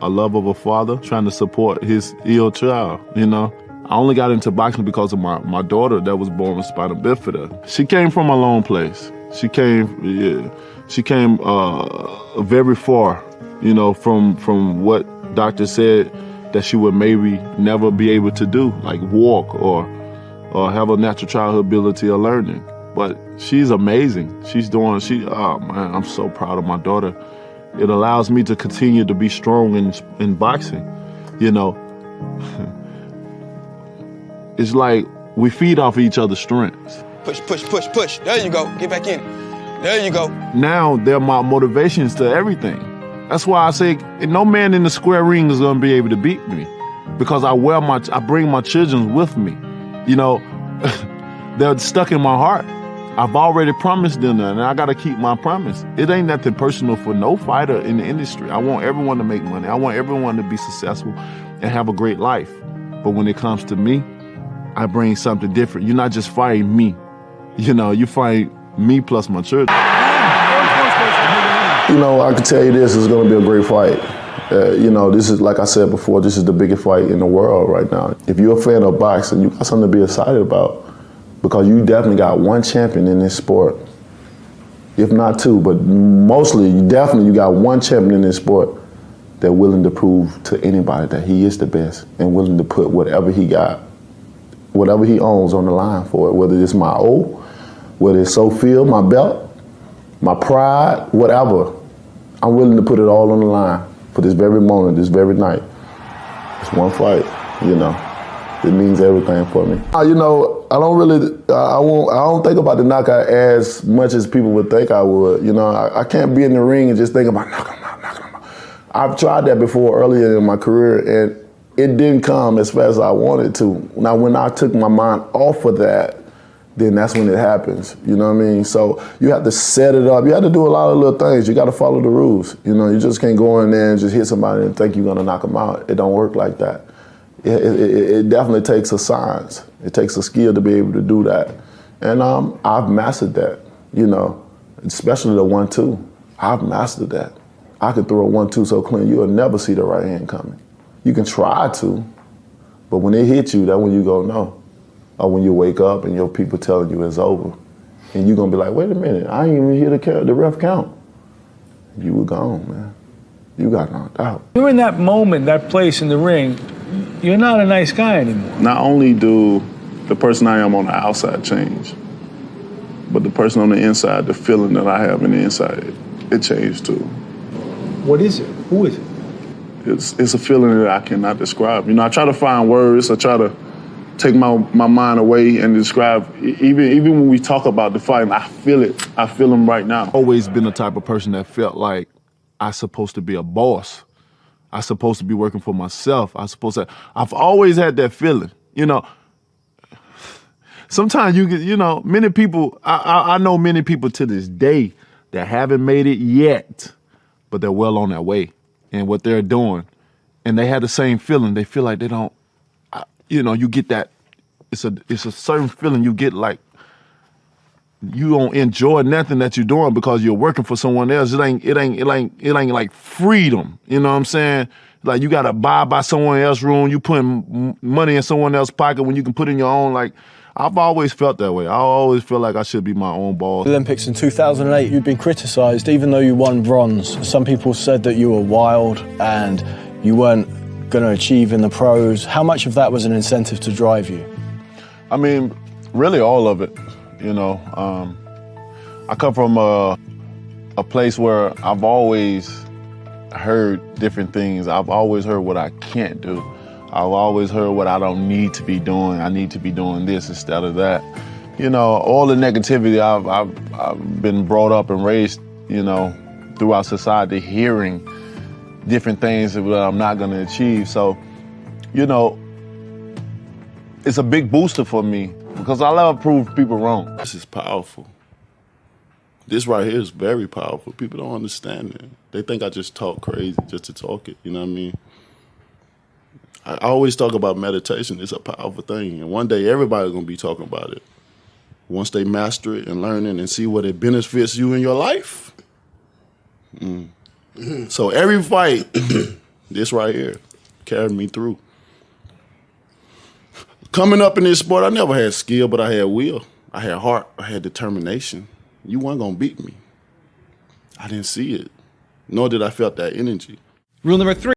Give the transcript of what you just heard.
love of a father trying to support his ill child, you know. I only got into boxing because of my daughter that was born with spina bifida. She came from a lone place. She came very far, you know, from what doctors said that she would maybe never be able to do, like walk or have a natural childhood ability of learning. But she's amazing. Oh man, I'm so proud of my daughter. It allows me to continue to be strong in boxing, you know. It's like we feed off each other's strengths. Push, push, push, push. There you go. Get back in. There you go. Now they're my motivations to everything. That's why I say no man in the square ring is gonna be able to beat me, because I bring my children with me. You know, they're stuck in my heart. I've already promised them that, and I gotta keep my promise. It ain't nothing personal for no fighter in the industry. I want everyone to make money. I want everyone to be successful and have a great life. But when it comes to me, I bring something different. You're not just fighting me. You know, you fight me plus my children. You know, I can tell you this is going to be a great fight. You know, this is, like I said before, this is the biggest fight in the world right now. If you're a fan of boxing, you got something to be excited about, because you definitely got one champion in this sport. If not two, but mostly, you got one champion in this sport that's willing to prove to anybody that he is the best and willing to put whatever he got, whatever he owns on the line for it, whether it's my O, whether it's Sophia, my belt, my pride, whatever. I'm willing to put it all on the line for this very moment, this very night. It's one fight, you know. It means everything for me. You know, I don't think about the knockout as much as people would think I would. You know, I can't be in the ring and just think about knock him out, knock him out. I've tried that before earlier in my career, and it didn't come as fast as I wanted to. Now, when I took my mind off of that, then that's when it happens. You know what I mean? So you have to set it up. You have to do a lot of little things. You got to follow the rules. You know, you just can't go in there and just hit somebody and think you're going to knock them out. It don't work like that. It definitely takes a science. It takes a skill to be able to do that. And I've mastered that, you know, especially the 1-2. I've mastered that. I could throw a 1-2 so clean, you'll never see the right hand coming. You can try to, but when it hits you, that's when you go, no. Or when you wake up and your people telling you it's over. And you're gonna be like, wait a minute, I ain't even hear the ref count. You were gone, man. You got knocked out. You're in that moment, that place in the ring, you're not a nice guy anymore. Not only do the person I am on the outside change, but the person on the inside, the feeling that I have in the inside, it changed too. What is it? Who is it? It's a feeling that I cannot describe. You know, I try to find words, I try to take my mind away and describe, even when we talk about the fight, I feel it. I feel them right now. Always been the type of person that felt like I'm supposed to be a boss. I'm supposed to be working for myself. I've always had that feeling, you know. Sometimes you get, you know, many people, I know many people to this day that haven't made it yet, but they're well on their way in what they're doing. And they have the same feeling. They feel like they don't, you know, you get that, it's a certain feeling you get, like you don't enjoy nothing that you're doing because you're working for someone else. It ain't like freedom. You know what I'm saying? Like you gotta buy by someone else's room, you putting money in someone else's pocket when you can put in your own. Like, I've always felt that way. I always feel like I should be my own boss. Olympics in 2008, you'd been criticised even though you won bronze. Some people said that you were wild and you weren't going to achieve in the pros. How much of that was an incentive to drive you? I mean, really all of it, you know. I come from a place where I've always heard different things. I've always heard what I can't do. I've always heard what I don't need to be doing. I need to be doing this instead of that. You know, all the negativity I've been brought up and raised, you know, throughout society, hearing different things that I'm not going to achieve. So, you know, it's a big booster for me because I love to prove people wrong. This is powerful. This right here is very powerful. People don't understand it. They think I just talk crazy just to talk it, you know what I mean? I always talk about meditation. It's a powerful thing. And one day everybody's going to be talking about it. Once they master it and learn it and see what it benefits you in your life. So every fight This right here carried me through. Coming up in this sport, I never had skill, but I had will. I had heart. I had determination. You weren't going to beat me. I didn't see it, nor did I feel that energy. Rule number 3.